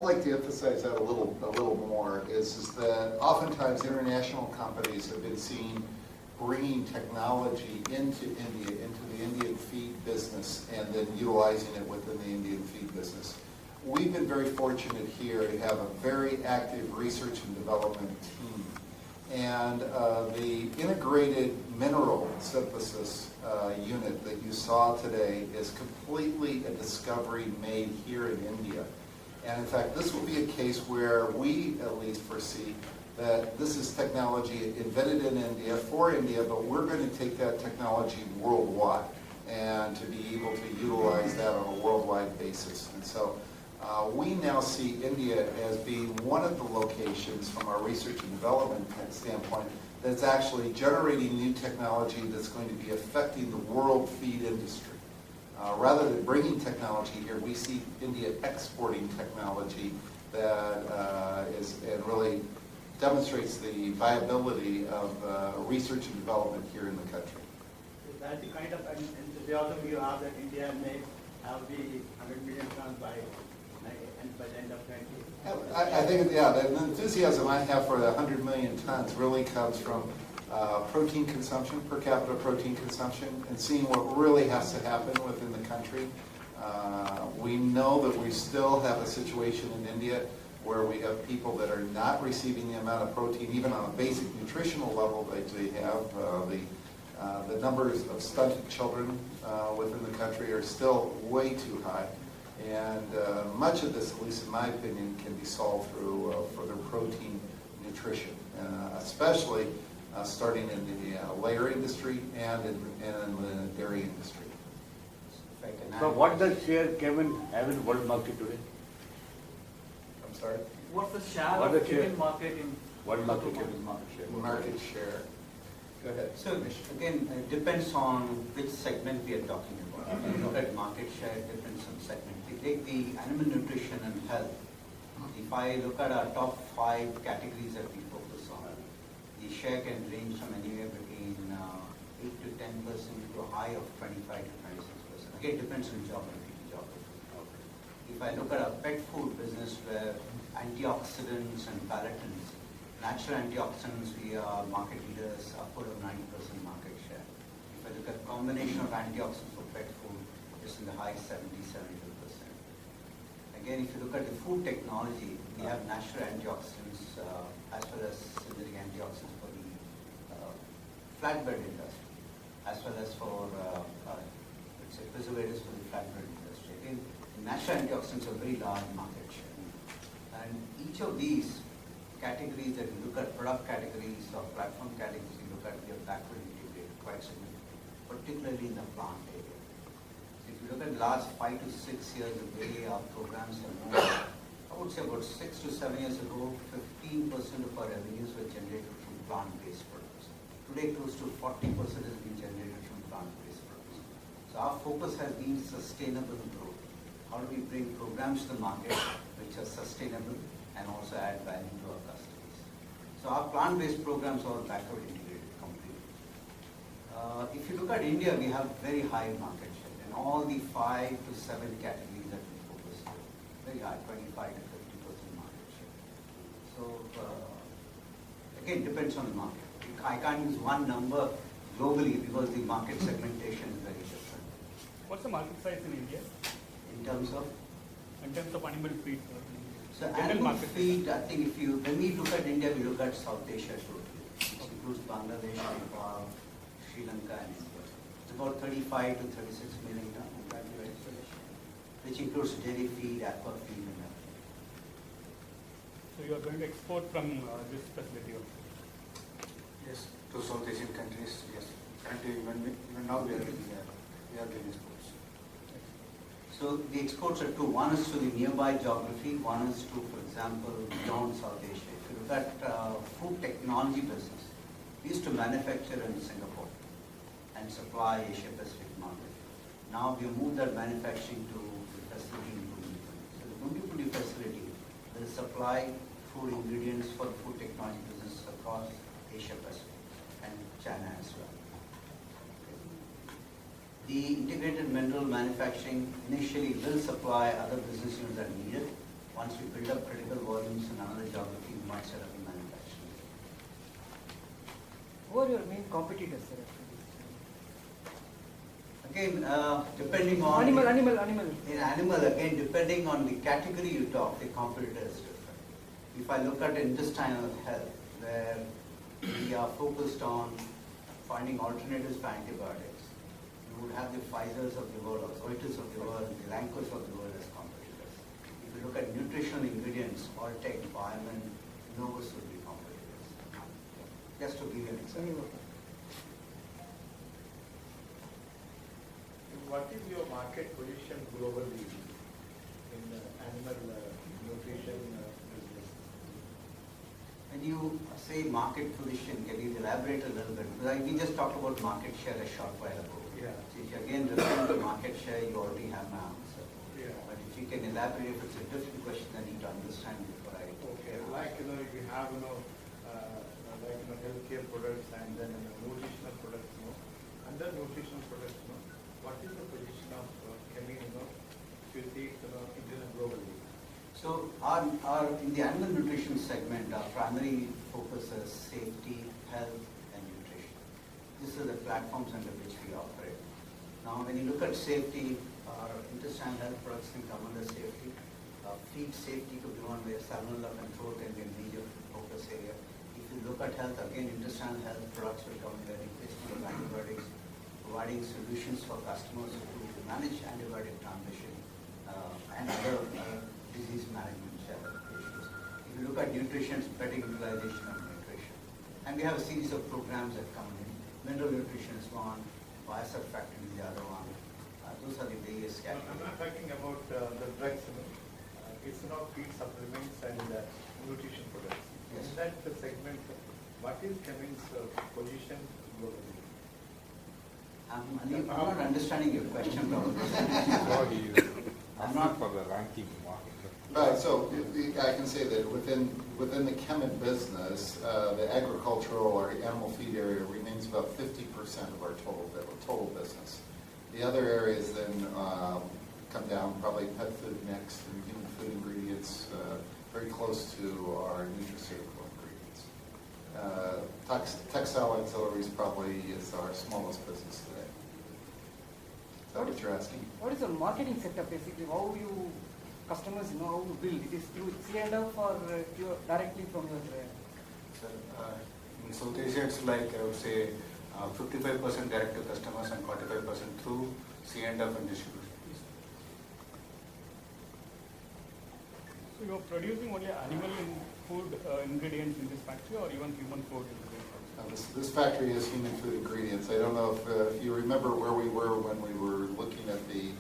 I'd like to emphasize that a little more is that oftentimes international companies have been seen bringing technology into India, into the Indian feed business, and then utilizing it within the Indian feed business. We've been very fortunate here to have a very active research and development team. And the integrated mineral synthesis unit that you saw today is completely a discovery made here in India. And in fact, this will be a case where we at least foresee that this is technology invented in India for India, but we're going to take that technology worldwide and to be able to utilize that on a worldwide basis. And so we now see India as being one of the locations from our research and development standpoint that's actually generating new technology that's going to be affecting the world feed industry. Rather than bringing technology here, we see India exporting technology that and really demonstrates the viability of research and development here in the country. Is that the kind of enthusiasm you have that India may have the 100 million tons by the end of 2020? I think, yeah, the enthusiasm I have for the 100 million tons really comes from protein consumption, per capita protein consumption, and seeing what really has to happen within the country. We know that we still have a situation in India where we have people that are not receiving the amount of protein, even on a basic nutritional level that they have. The numbers of stunted children within the country are still way too high. And much of this, at least in my opinion, can be solved through further protein nutrition, especially starting in the layer industry and in the dairy industry. So what does share Kemin have in world market today? I'm sorry? What's the share of Kemin market in World market Kemin market share? Market share. Go ahead. So again, it depends on which segment we are talking about. If you look at market share, it depends on segment. We take the animal nutrition and health. If I look at our top 5 categories that we focus on, the share can range from anywhere between 8 to 10% to a high of 25 to 26%. Again, it depends on geography to geography. If I look at our pet food business where antioxidants and palatants, natural antioxidants, we are market leaders, upward of 90% market share. If I look at combination of antioxidants for pet food, it's in the high 70-72%. Again, if you look at the food technology, we have natural antioxidants as well as synthetic antioxidants for the flatbread industry, as well as for let's say preservatives for the flatbread industry. Again, the natural antioxidants are very large market share. And each of these categories that you look at, product categories or platform categories, you look at, we are backward integrated quite significantly, particularly in the plant area. So if you look at the last 5 to 6 years, the way our programs have moved, I would say about 6 to 7 years ago, 15% of our revenues were generated from plant-based products. Today, close to 40% is being generated from plant-based products. So our focus has been sustainable growth. How do we bring programs to the market which are sustainable and also add value to our customers? So our plant-based programs are backward integrated completely. If you look at India, we have very high market share in all the 5 to 7 categories that we focus on. Very high, 25 to 50% market share. So again, depends on the market. I can't use one number globally because the market segmentation is very different. What's the market size in India? In terms of? In terms of animal feed? So animal feed, I think when we look at India, we look at South Asia totally, which includes Bangladesh, Nepal, Sri Lanka and India. It's about 35 to 36 million tons, which includes dairy feed, aqua feed and everything. So you are going to export from this facility also? Yes, to South Asian countries, yes. Currently, even now we are doing exports. So the exports are 2. One is to the nearby geography, one is to, for example, beyond South Asia. If you look at food technology business, we used to manufacture in Singapore and supply Asia Pacific market. Now we have moved that manufacturing to the facility in Gundipudi. So the Gundipudi facility will supply food ingredients for the food technology business across Asia Pacific and China as well. The integrated mineral manufacturing initially will supply other business units that need it, once we build up critical volumes in another geography, we might set up in manufacturing. Who are your main competitors, sir? Again, depending on... Animal. In animal, again, depending on the category you talk, the competitor is different. If I look at intestinal health, where we are focused on finding alternatives to antibiotics, you would have the Pfizers of the world, or Zoetis of the world, the Lancos of the world as competitors. If you look at nutritional ingredients, Alltech, Biomin, Novus would be competitors. Just to give you an example. What is your market position globally in animal nutrition business? When you say market position, can you elaborate a little bit? Because we just talked about market share a short while ago. Yeah. So if you again refer to market share, you already have my answer. Yeah. But if you can elaborate, if it's a different question, I need to understand before I... Okay, like, you have, healthcare products and then nutritional products, under nutritional products, what is the position of Kemin, if you see it, globally? So in the animal nutrition segment, our primary focus is safety, health, and nutrition. These are the platforms under which we operate. Now, when you look at safety, our intestinal health products can come under safety. Feed safety could be one where salmonella control can be a major focus area. If you look at health, again, intestinal health products will come under replacement of antibiotics, providing solutions for customers to manage antibiotic transition and other disease management issues. If you look at nutrition, it's better utilization of nutrition. And we have a series of programs that come in. Mineral nutrition is one, biosurfactant is the other one. Those are the various I'm categories. not talking about the drugs, it's not feed supplements and nutrition products. Yes. In that segment, what is Kemin's position globally? I'm not understanding your question, probably. I'm not for the ranking market. So I can say that within the Kemin business, the agricultural or animal feed area remains about 50% of our total business. The other areas then come down, probably pet food next, and human food ingredients, very close to our nutraceutical ingredients. Textile auxiliaries probably is our smallest business today. Is that what you're asking? What is the marketing setup basically? How you customers know how to build? It is through C&F or directly from your... In South Asia, it's like, I would say, 55% direct to customers and 45% through C&F and distribution. So you are producing only animal food ingredients in this factory or even human food ingredients? This factory is human food ingredients. I don't know if you remember where we were when we were looking at the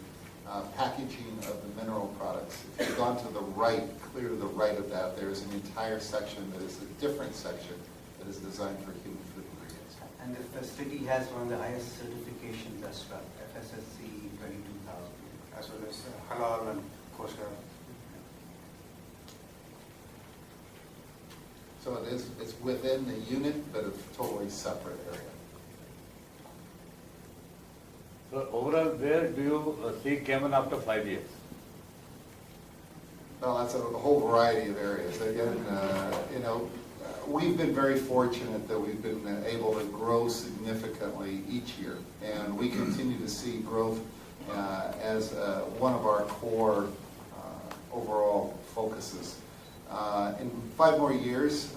packaging of the mineral products. If you've gone to the right, clear to the right of that, there's an entire section that is a different section that is designed for human food ingredients. And the facility has one of the highest certifications as well, FSSC 22000. As well as halal and kosher. So it's within the unit, but a totally separate area. So overall, where do you see Kemin after 5 years? Well, that's a whole variety of areas. Again, we've been very fortunate that we've been able to grow significantly each year, and we continue to see growth as one of our core overall focuses. In 5 more years,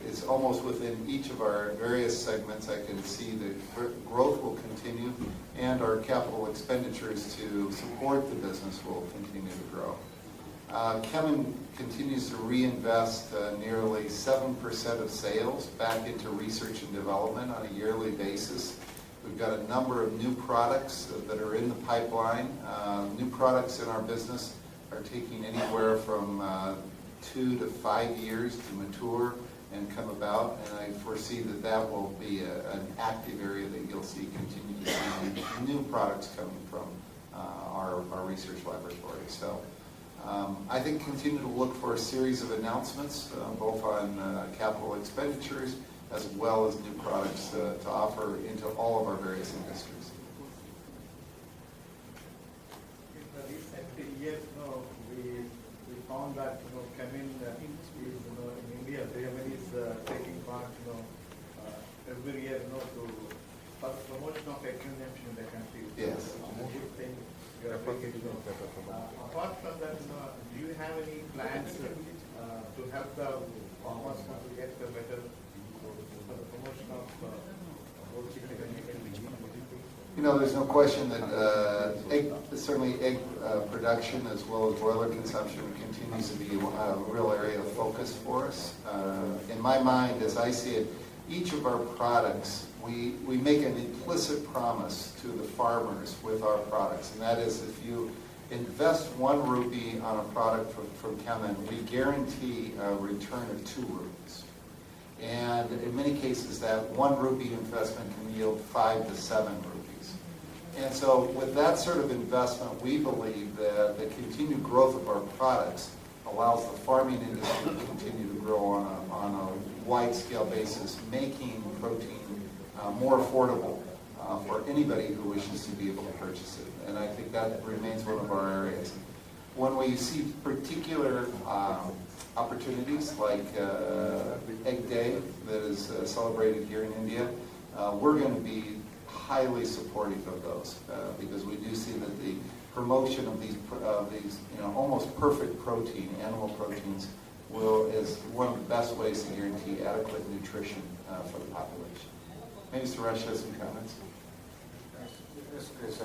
it's almost within each of our various segments. I can see that growth will continue, and our capital expenditures to support the business will continue to grow. Kemin continues to reinvest nearly 7% of sales back into research and development on a yearly basis. We've got a number of new products that are in the pipeline. New products in our business are taking anywhere from 2 to 5 years to mature and come about, and I foresee that that will be an active area that you'll see continue to see new products coming from our research laboratory. So I think continue to look for a series of announcements, both on capital expenditures as well as new products to offer into all of our various industries. In the recent years, we found that, Kemin is, in India, Kemin is taking part, every year, for the promotion of egg consumption in the country. Yes. Which is a good thing. You are making, apart from that, do you have any plans to help the farmers to get the better for the promotion of poultry technical? There's no question that certainly egg production as well as broiler consumption continues to be a real area of focus for us. In my mind, as I see it, each of our products, we make an implicit promise to the farmers with our products, and that is if you invest 1 rupee on a product from Kemin, we guarantee a return of 2 rupees. And in many cases, that 1 rupee investment can yield 5 to 7 rupees. And so with that sort of investment, we believe that the continued growth of our products allows the farming industry to continue to grow on a wide-scale basis, making protein more affordable for anybody who wishes to be able to purchase it. And I think that remains one of our areas. When we see particular opportunities like Egg Day that is celebrated here in India, we're going to be highly supportive of those because we do see that the promotion of these almost perfect protein, animal proteins, is one of the best ways to guarantee adequate nutrition for the population. Maybe Suresh has some comments. Yes.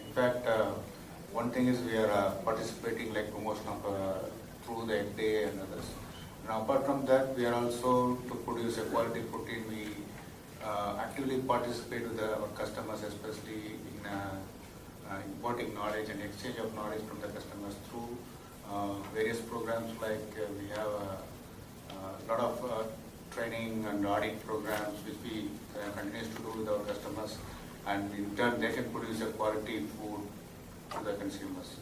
In fact, one thing is we are participating like promotion of through the Egg Day and others. Now, apart from that, we are also to produce a quality protein. We actively participate with our customers, especially in importing knowledge and exchange of knowledge from the customers through various programs like we have a lot of training and audit programs which we continue to do with our customers, and in turn they can produce a quality food to the consumers.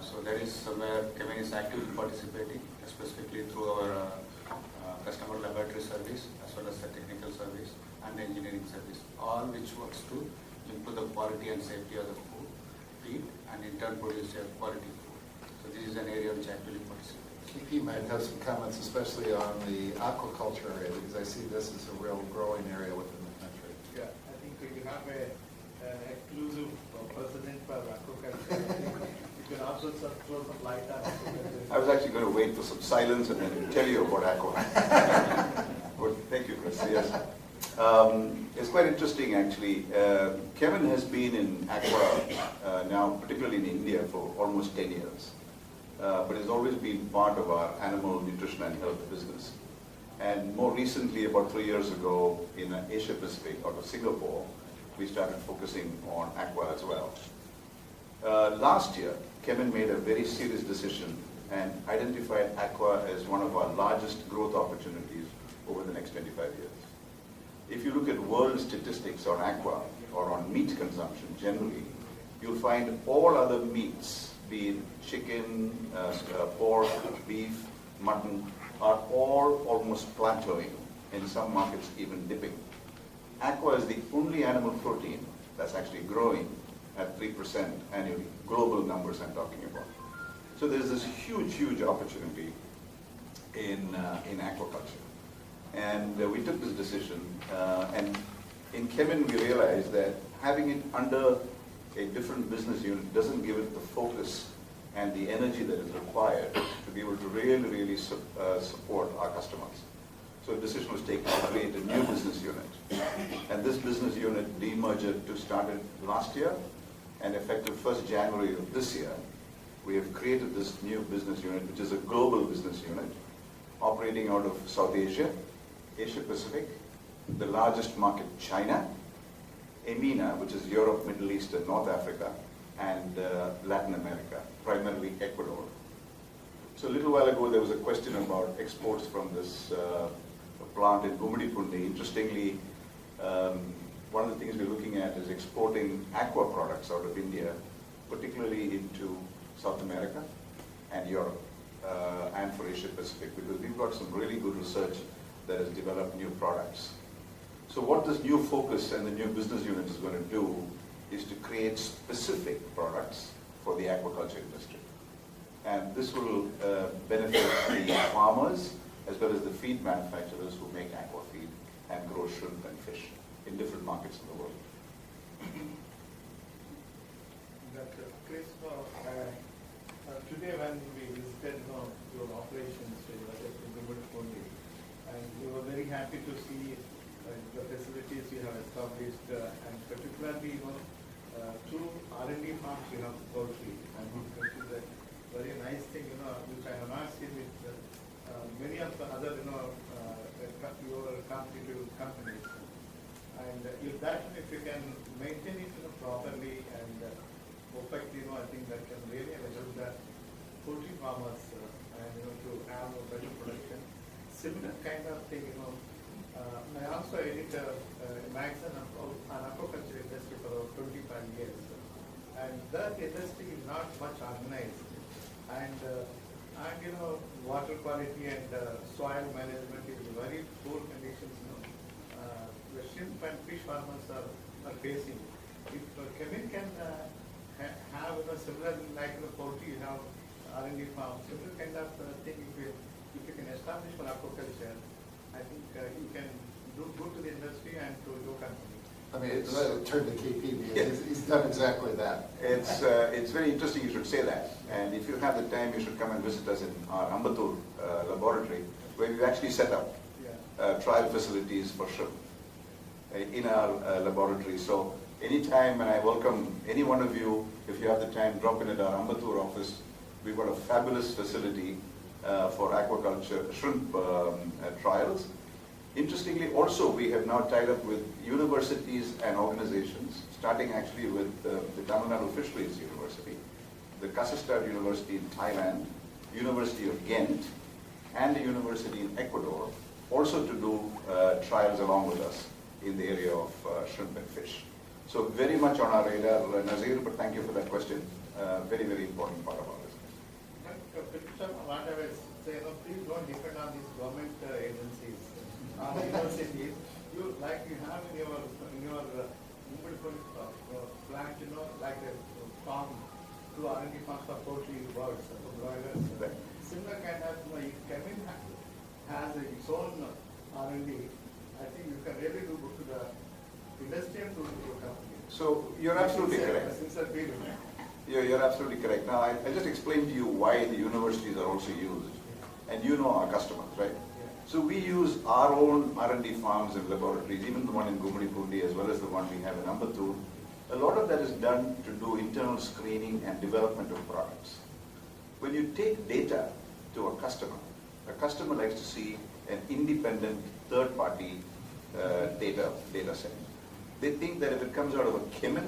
So that is somewhere Kemin is actively participating, specifically through our customer laboratory service as well as the technical service and the engineering service, all which works to improve the quality and safety of the feed and in turn produce a quality food. So this is an area which actually participates. KP might have some comments, especially on the aquaculture area, because I see this as a real growing area within the country. Yeah, I think you have an exclusive president for aquaculture. You can also throw some light on aquaculture. I was actually going to wait for some silence and then tell you about aqua. But thank you, Chris. Yes. It's quite interesting, actually. Kemin has been in aqua now, particularly in India, for almost 10 years. But has always been part of our animal nutrition and health business. And more recently, about 3 years ago, in Asia Pacific, out of Singapore, we started focusing on aqua as well. Last year, Kemin made a very serious decision and identified aqua as one of our largest growth opportunities over the next 25 years. If you look at world statistics on aqua or on meat consumption generally, you'll find all other meats, be it chicken, pork, beef, mutton, are all almost plateauing, in some markets even dipping. Aqua is the only animal protein that's actually growing at 3% annually, global numbers I'm talking about. So there's this huge, huge opportunity in aquaculture. And we took this decision, and in Kemin we realized that having it under a different business unit doesn't give it the focus and the energy that is required to be able to really support our customers. So a decision was taken to create a new business unit. And this business unit demerged to started last year, and effective 1st January of this year, we have created this new business unit, which is a global business unit, operating out of South Asia, Asia Pacific, the largest market China, EMENA, which is Europe, Middle East, and North Africa, and Latin America, primarily Ecuador. So a little while ago, there was a question about exports from this plant in Gumadipundi. Interestingly, one of the things we're looking at is exporting aqua products out of India, particularly into South America and Europe, and for Asia Pacific, because we've got some really good research that has developed new products. So what this new focus and the new business unit is going to do is to create specific products for the aquaculture industry. And this will benefit the farmers as well as the feed manufacturers who make aqua feed and grow shrimp and fish in different markets in the world. Chris, today when we visited your operations only, and we were very happy to see the facilities you have established, and particularly two R&D farms you have poultry, and this is a very nice thing, which I have not seen with many of the other, your competitive companies. And if you can maintain it properly and perfectly, I think that can really help the poultry farmers and to have a better production. Similar kind of thing, I also edit a magazine on aquaculture industry for over 25 years, and that industry is not much organized, and water quality and soil management is very poor conditions. The shrimp and fish farmers are facing. If Kemin can have similar like poultry, you have R&D farm, similar kind of thing. If you can establish for aquaculture, I think you can do good to the industry and to your company. I mean, turn to KP because he's done exactly that. It's very interesting you should say that. And if you have the time, you should come and visit us in our Ambattur laboratory, where we've actually set up trial facilities for shrimp in our laboratory. So anytime, and I welcome any one of you, if you have the time, drop in at our Ambattur office. We've got a fabulous facility for aquaculture shrimp trials. Interestingly, also, we have now tied up with universities and organizations, starting actually with the Tamilnadu Fisheries University, the Kasistad University in Thailand, University of Ghent, and the University in Ecuador, also to do trials along with us in the area of shrimp and fish. So very much on our radar, Nazir, but thank you for that question. Very, very important part of our business. What I was saying, please don't depend on these government agencies. Universities, you have in your plant, like a farm, two R&D farms for poultry, birds, for broilers. Right. Similar kind of, if Kemin has its own R&D, I think you can really do good to the industry and to your company. So you're absolutely correct. You're absolutely correct. Now, I just explained to you why the universities are also used, and you know our customers, right? So we use our own R&D farms and laboratories, even the one in Gumadipundi as well as the one we have in Ambattur. A lot of that is done to do internal screening and development of products. When you take data to a customer likes to see an independent third-party data set. They think that if it comes out of a Kemin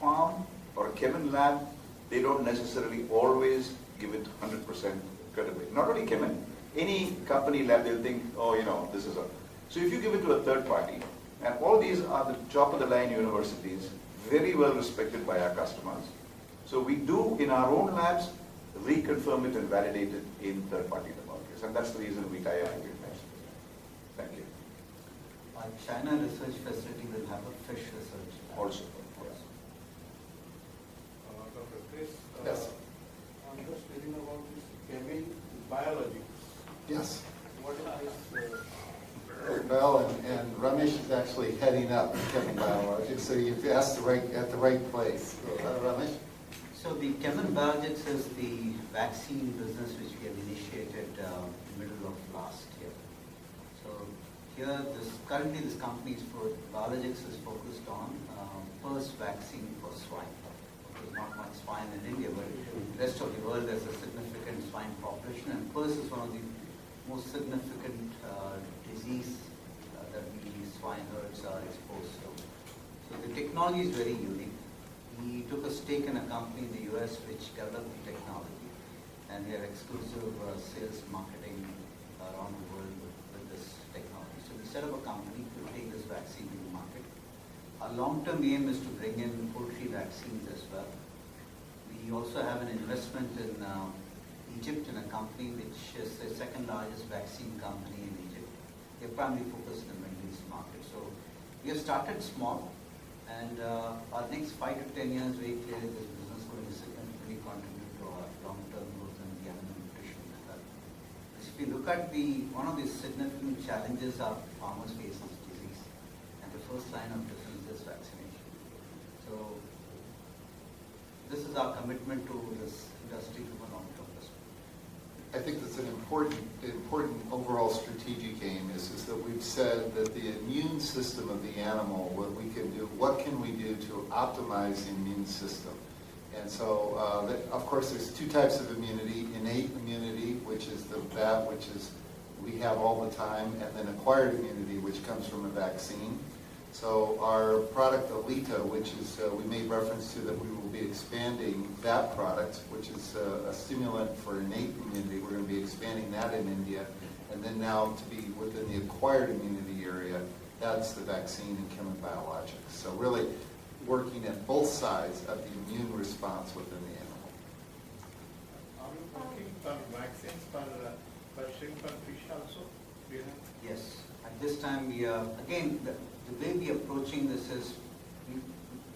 farm or a Kemin lab, they don't necessarily always give it 100% credibility. Not only Kemin, any company lab, they'll think, this is a... So if you give it to a third party, and all these are the top of the line universities, very well respected by our customers. So we do in our own labs, reconfirm it and validate it in third party laboratories. And that's the reason we tie up with you guys. Thank you. Our China research facility will have a fish research lab. Also. Dr. Chris, Yes. I'm just reading about this Kemin biology. Yes. What is this? Well, and Ramesh is actually heading up Kemin Biologics, so you've asked at the right place. Ramesh? So the Kemin Biologics is the vaccine business which we have initiated in the middle of last year. So here, currently this company's Biologics is focused on PRRS vaccine for swine. There's not much swine in India, but the rest of the world there's a significant swine population, and PRRS is one of the most significant disease that the swine herds are exposed to. So the technology is very unique. We took a stake in a company in the US which developed the technology, and we have exclusive sales marketing around the world with this technology. So we set up a company to take this vaccine to the market. Our long-term aim is to bring in poultry vaccines as well. We also have an investment in Egypt in a company which is the second largest vaccine company in Egypt. We are primarily focused in the Middle East market. So we have started small, and our next 5 to 10 years, very clearly this business is going to significantly contribute to our long-term growth and you look at one of the significant challenges our farmers face is disease, and the first line of defense is vaccination. So this is our commitment to this industry from a long-term perspective. I think that's an important overall strategic aim is that we've said that the immune system of the animal, what can we do to optimize the immune system? And so, of course, there's two types of immunity: innate immunity, which is that which we have all the time, and then acquired immunity, which comes from a vaccine. So our product Alita, which is we made reference to that we will be expanding that product, which is a stimulant for innate immunity. We're going to be expanding that in India, and then now to be within the acquired immunity area, that's the vaccine and Kemin Biologics. So really working at both sides of the immune response within the animal. Are you working for vaccines for shrimp and fish also? Do you have? Yes. At this time, we are, again, the way we are approaching this is we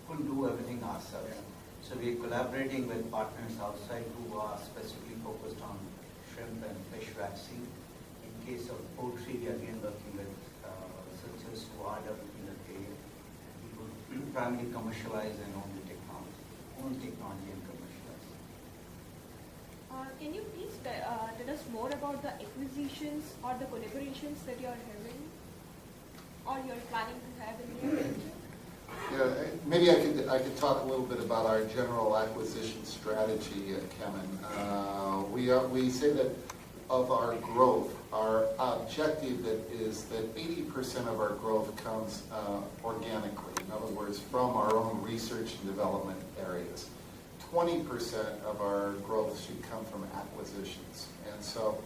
couldn't do everything ourselves. So we are collaborating with partners outside who are specifically focused on shrimp and fish vaccine. In case of poultry, we are again working with researchers who are developing the area. We would primarily commercialize and own the technology and commercialize. Can you please tell us more about the acquisitions or the collaborations that you are having or you are planning to have in the future? Yeah, maybe I could talk a little bit about our general acquisition strategy at Kemin. We say that of our growth, our objective is that 80% of our growth comes organically. In other words, from our own research and development areas. 20% of our growth should come from acquisitions. And so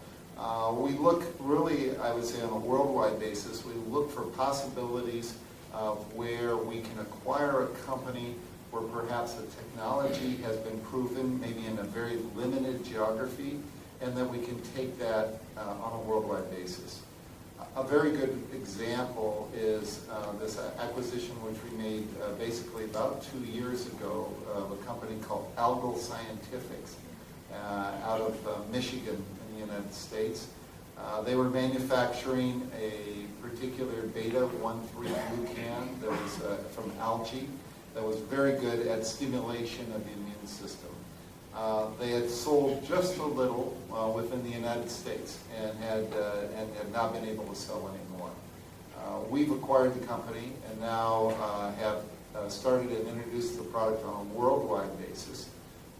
we look really, I would say on a worldwide basis, we look for possibilities of where we can acquire a company where perhaps the technology has been proven, maybe in a very limited geography, and then we can take that on a worldwide basis. A very good example is this acquisition which we made basically about 2 years ago of a company called Algal Scientifics out of Michigan in the United States. They were manufacturing a particular beta-1,3 glucan that was from algae that was very good at stimulation of the immune system. They had sold just a little within the United States and had not been able to sell anymore. We've acquired the company and now have started and introduced the product on a worldwide basis.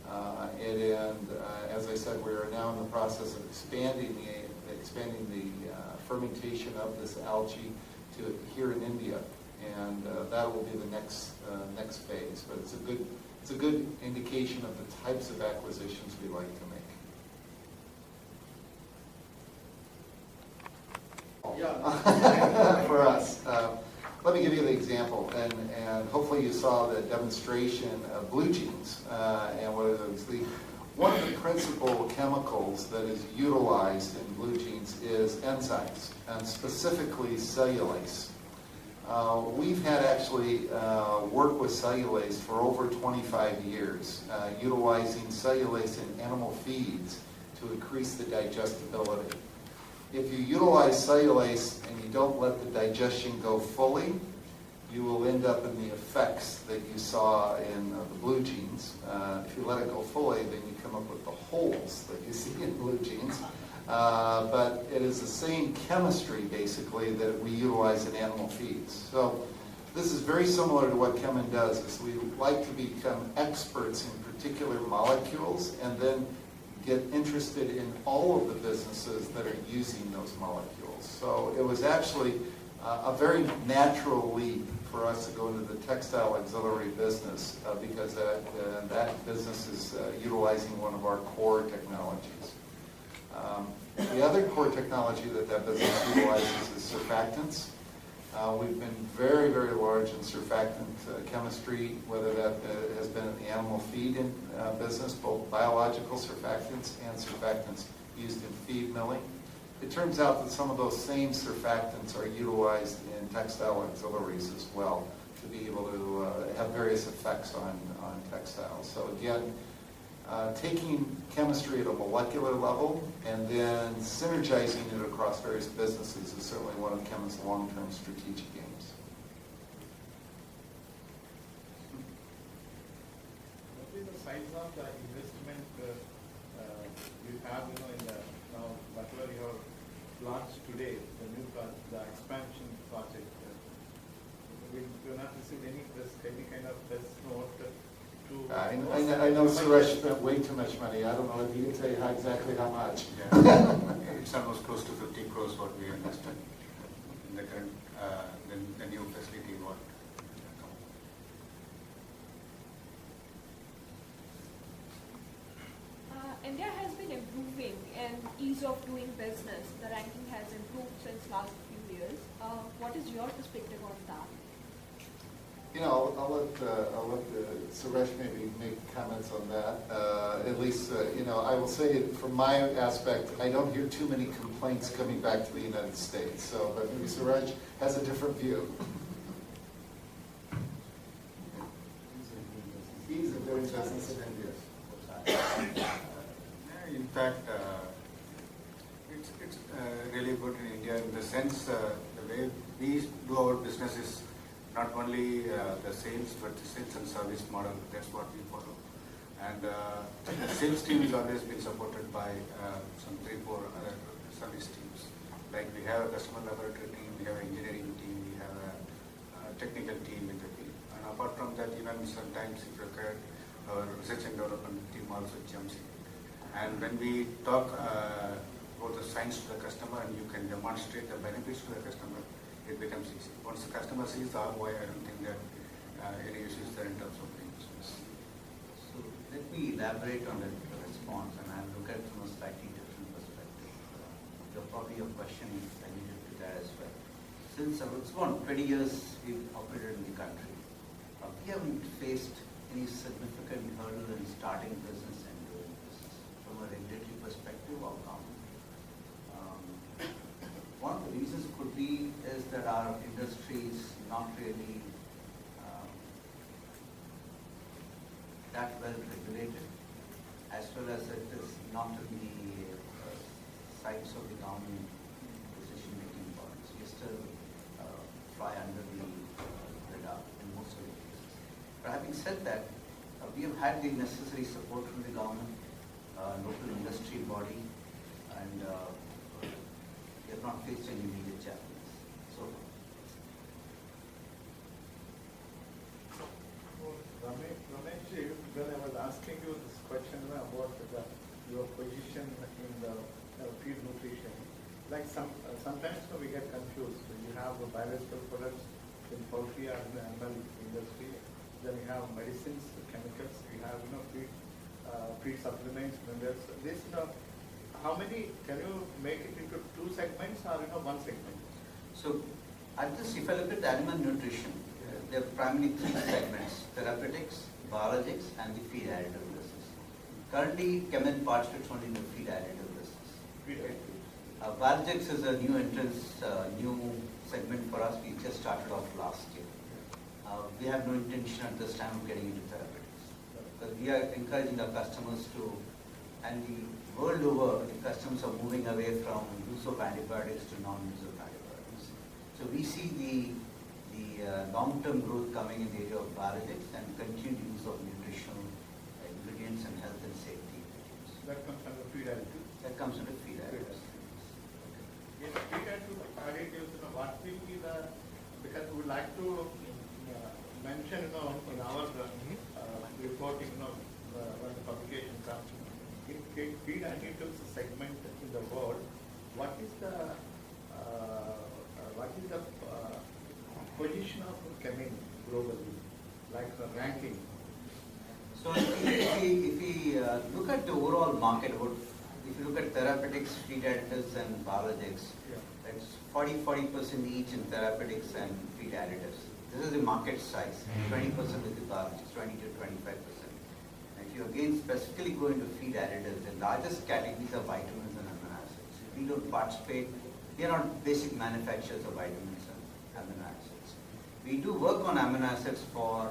And as I said, we are now in the process of expanding the fermentation of this algae to here in India, and that will be the next phase. But it's a good indication of the types of acquisitions we like to make. Yeah. For us. Let me give you the example, and hopefully you saw the demonstration of blue jeans, and what it is. One of the principal chemicals that is utilized in blue jeans is enzymes, and specifically cellulase. We've had actually work with cellulase for over 25 years, utilizing cellulase in animal feeds to increase the digestibility. If you utilize cellulase and you don't let the digestion go fully, you will end up in the effects that you saw in the blue jeans. If you let it go fully, then you come up with the holes that you see in blue jeans. But it is the same chemistry, basically, that we utilize in animal feeds. So this is very similar to what Kemin does, is we like to become experts in particular molecules and then get interested in all of the businesses that are using those molecules. So it was actually a very natural leap for us to go into the textile auxiliary business because that business is utilizing one of our core technologies. The other core technology that business utilizes is surfactants. We've been very, very large in surfactant chemistry, whether that has been in the animal feed business, both biological surfactants and surfactants used in feed milling. It turns out that some of those same surfactants are utilized in textile auxiliaries as well to be able to have various effects on textiles. So again, taking chemistry at a molecular level and then synergizing it across various businesses is certainly one of Kemin's long-term strategic aims. What is the size of the investment you have, in the, now, whatever you have launched today, the new project, the expansion project? We do not receive any kind of press note to. I know Suresh spent way too much money. I don't know if he can tell you exactly how much. Yeah. It's almost close to 50 crores what we invested in the current, the new facility what. India has been improving in ease of doing business. The ranking has improved since last few years. What is your perspective on that? I'll let Suresh maybe make comments on that. At least, I will say from my aspect, I don't hear too many complaints coming back to the United States. So, but maybe Suresh has a different view. Ease of doing business in India. In fact, it's really good in India in the sense the way we do our business is not only the sales, but the sales and service model. That's what we follow. And the sales team has always been supported by some 3-4 other service teams. Like we have a customer laboratory team, we have an engineering team, we have a technical team in the field. And apart from that, even sometimes if required, our research and development team also jumps in. And when we talk about the science to the customer and you can demonstrate the benefits to the customer, it becomes easy. Once the customer sees the ROI, I don't think that any issues there in terms of doing business. So let me elaborate on that response, and I'll look at it from a slightly different perspective. Probably your question is related to that as well. Since it's about 20 years we've operated in the country, we haven't faced any significant hurdle in starting business and doing business from a regulatory perspective or government. One of the reasons could be is that our industry is not really that well regulated, as well as it is not in the sights of the government decision-making bodies. We still fly under the radar in most of the cases. But having said that, we have had the necessary support from the government, local industry body, and we have not faced any major challenges. So, Ramesh, when I was asking you this question about your position in the feed nutrition, like sometimes we get confused. You have biological products in poultry and animal industry, then you have medicines, chemicals, you have feed supplements, minerals. This how many can you make it into 2 segments or one segment? So at this, if I look at the animal nutrition, there are primarily 3 segments: therapeutics, biologics, and the feed additive business. Currently, Kemin participates only in the feed additive business. Biologics is a new entrance, new segment for us. We just started off last year. We have no intention at this time of getting into therapeutics. Because we are encouraging our customers to, and the world over, the customers are moving away from use of antibiotics to non-use of antibiotics. So we see the long-term growth coming in the area of biologics and continued use of nutritional ingredients and health and safety ingredients. That comes under feed additives? That comes under feed additives. Yes, feed additives, what will be the, because we would like to mention, in our reporting, when the publication comes, feed additives segment in the world, what is the position of Kemin globally, like the ranking? So if we look at the overall market, if you look at therapeutics, feed additives, and biologics, it's 40% each in therapeutics and feed additives. This is the market size. 20% with the biologics, 20 to 25%. If you again specifically go into feed additives, the largest categories are vitamins and amino acids. We don't participate, we are not basic manufacturers of vitamins and amino acids. We do work on amino acids for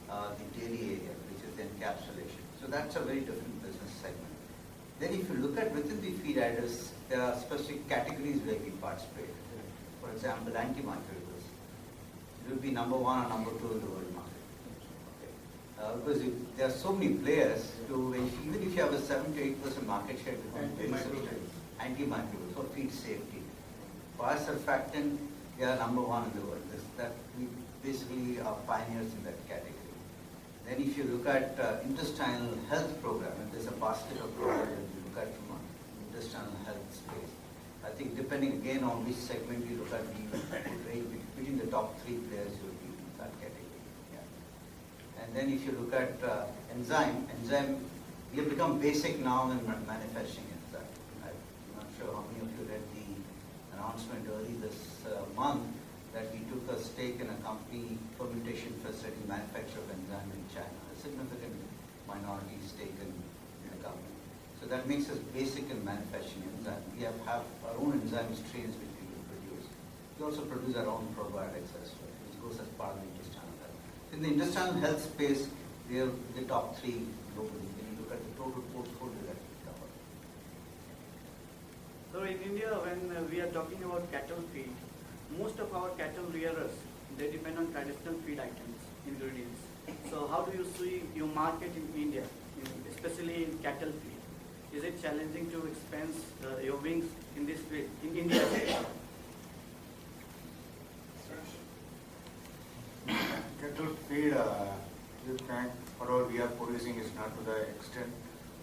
the dairy area, which is the encapsulation. So that's a very different business. Then if you look at within the feed additives, there are specific categories where we participate. For example, antimicrobials. It will be number 1 or number 2 in the world market. Because there are so many players, even if you have a 7 to 8% market share, antimicrobials for feed safety. For surfactant, we are number 1 in the world. We basically are pioneers in that category. Then if you look at intestinal health program, and there's a basket of programs that you look at from an intestinal health space. I think depending again on which segment you look at, between the top 3 players you will be in that category. Yeah. And then if you look at enzyme, we have become basic now in manufacturing enzyme. I'm not sure how many of you read the announcement early this month that we took a stake in a company, fermentation facility, manufacturer of enzyme in China, a significant minority stake in the company. So that makes us basic in manufacturing enzyme. We have our own enzyme strains which we will produce. We also produce our own probiotics as well, which goes as part of the intestinal health. In the intestinal health space, we are the top 3 globally when you look at the total portfolio that we cover. So in India, when we are talking about cattle feed, most of our cattle rearers, they depend on traditional feed items, ingredients. So how do you see your market in India, especially in cattle feed? Is it challenging to expand your wings in this field, in India? Cattle feed, whatever we are producing is not to the extent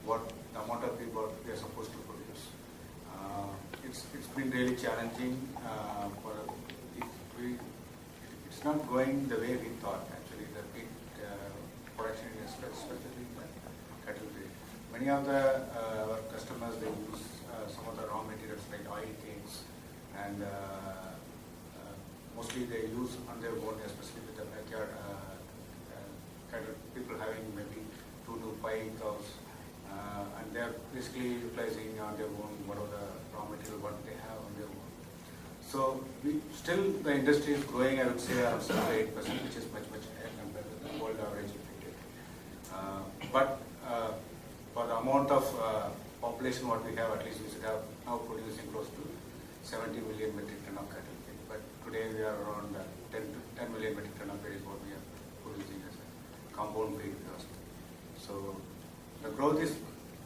what the amount of feed what we are supposed to produce. It's been really challenging. It's not going the way we thought. Actually, the feed production is especially the cattle feed. Many of the customers, they use some of the raw materials like oil cakes, and mostly they use on their own, especially with the backyard cattle, people having maybe 2 to 5 cows, and they're basically utilizing on their own whatever the raw material what they have on their own. So the industry is growing, I would say, around 7 to 8%, which is much higher compared to the world average if we take. But for the amount of population what we have, at least we should have now producing close to 70 million metric ton of cattle feed. But today we are around 10 million metric ton of feed is what we are producing as a compound feed cost. So the growth is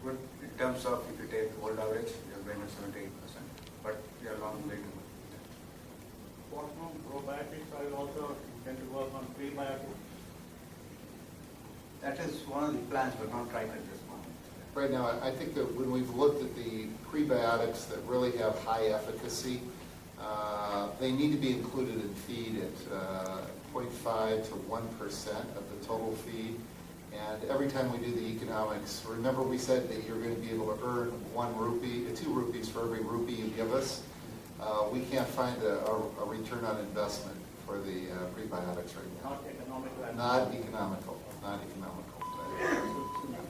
good in terms of if you take world average, we are growing at 7 to 8%, but we are long way to go. Apart from probiotics, I will also intend to work on prebiotics. That is one of the plans, but not right at this moment. Right now, I think that when we've looked at the prebiotics that really have high efficacy, they need to be included in feed at 0.5 to 1% of the total feed. And every time we do the economics, remember we said that you're going to be able to earn 2 rupees for every rupee you give us. We can't find a return on investment for the prebiotics right now. Not economical. Not economical. Not economical.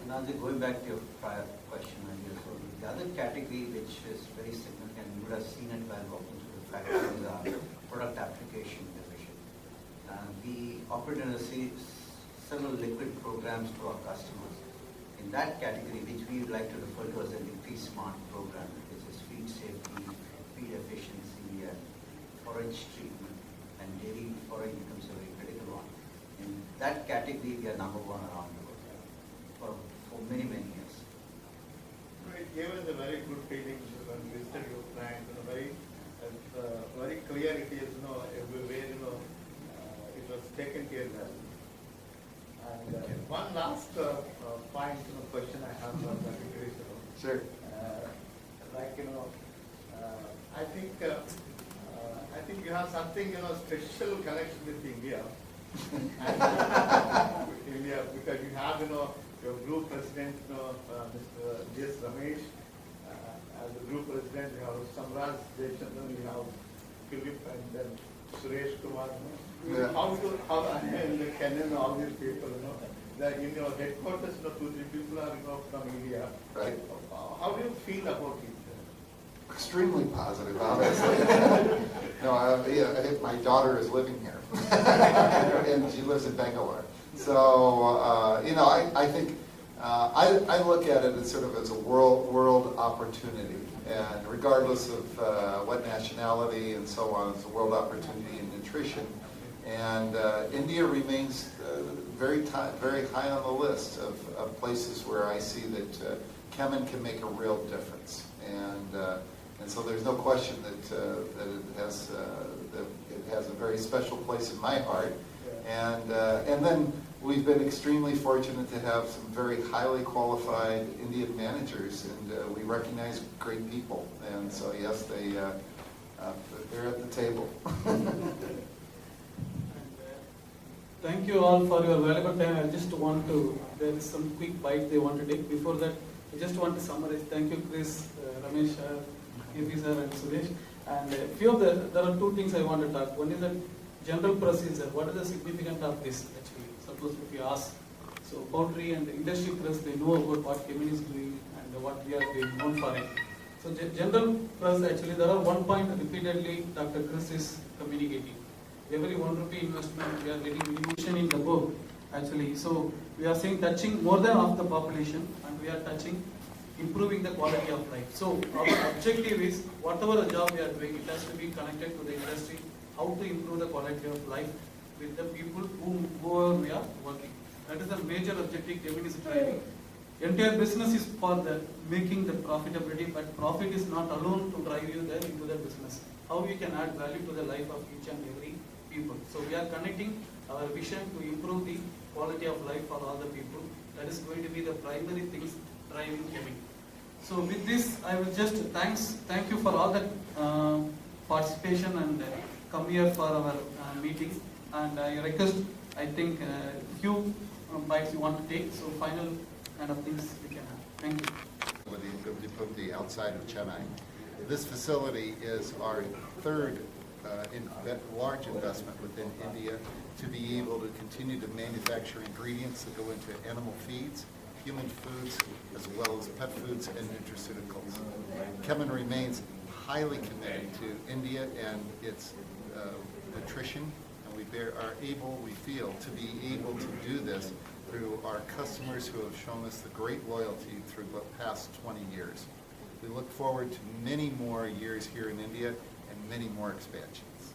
Now, going back to your prior question earlier, so the other category which is very significant, you would have seen it while walking through the factory, is our product application division. We operate in several liquid programs to our customers. In that category, which we would like to refer to as a Feed Smart program, which is feed safety, feed efficiency, and forage treatment, and dairy forage becomes a very critical one. In that category, we are number 1 around the world for many years. It gave us a very good feeling when we visited your plant. Very clear it is. Everywhere it was taken care of. And one last point, question I have for the integration. Sure. I think you have something, special connection with India. India, because you have, your group president, Mr. J.S. Ramesh, as the group president, you have Samraj Jayachandran, you have Philip, and then Suresh Kumar. Yeah. And Kenan, all these people, in your headquarters, 2, 3 people are, from India. Right. How do you feel about it? Extremely positive, obviously. My daughter is living here, and she lives in Bangalore. So, I think I look at it as sort of as a world opportunity, and regardless of what nationality and so on, it's a world opportunity in nutrition. And India remains very high on the list of places where I see that Kemin can make a real difference. And so there's no question that it has a very special place in my heart. And then we've been extremely fortunate to have some very highly qualified Indian managers, and we recognize great people. And so yes, they're at the table. Thank you all for your valuable time. I just want to, there is some quick bite they want to take. Before that, I just want to summarize. Thank you, Chris, Ramesh, KP sir, and Suresh. And there are two things I want to talk. One is that general procedure. What is the significance of this actually? Suppose if you ask, so poultry and industry press, they know about what Kemin is doing and what we are doing, known for it. So general press, actually, there are one point repeatedly Dr. Chris is communicating. Every 1 rupee investment, we are getting dilution in the book, actually. So we are saying touching more than half the population, and we are touching improving the quality of life. So our objective is, whatever the job we are doing, it has to be connected to the industry, how to improve the quality of life with the people whoever we are working. That is the major objective Kemin is driving. Entire business is for the making the profitability, but profit is not alone to drive you there into the business. How we can add value to the life of each and every people. So we are connecting our vision to improve the quality of life for all the people. That is going to be the primary things driving Kemin. So with this, I will just thank you for all the participation and come here for our meeting. And I request, I think, few bites you want to take. So final kind of things we can have. Thank you. From the outside of Chennai. This facility is our third large investment within India to be able to continue to manufacture ingredients that go into animal feeds, human foods, as well as pet foods and nutraceuticals. Kemin remains highly committed to India and its nutrition, and we feel, to be able to do this through our customers who have shown us the great loyalty through the past 20 years. We look forward to many more years here in India and many more expansions.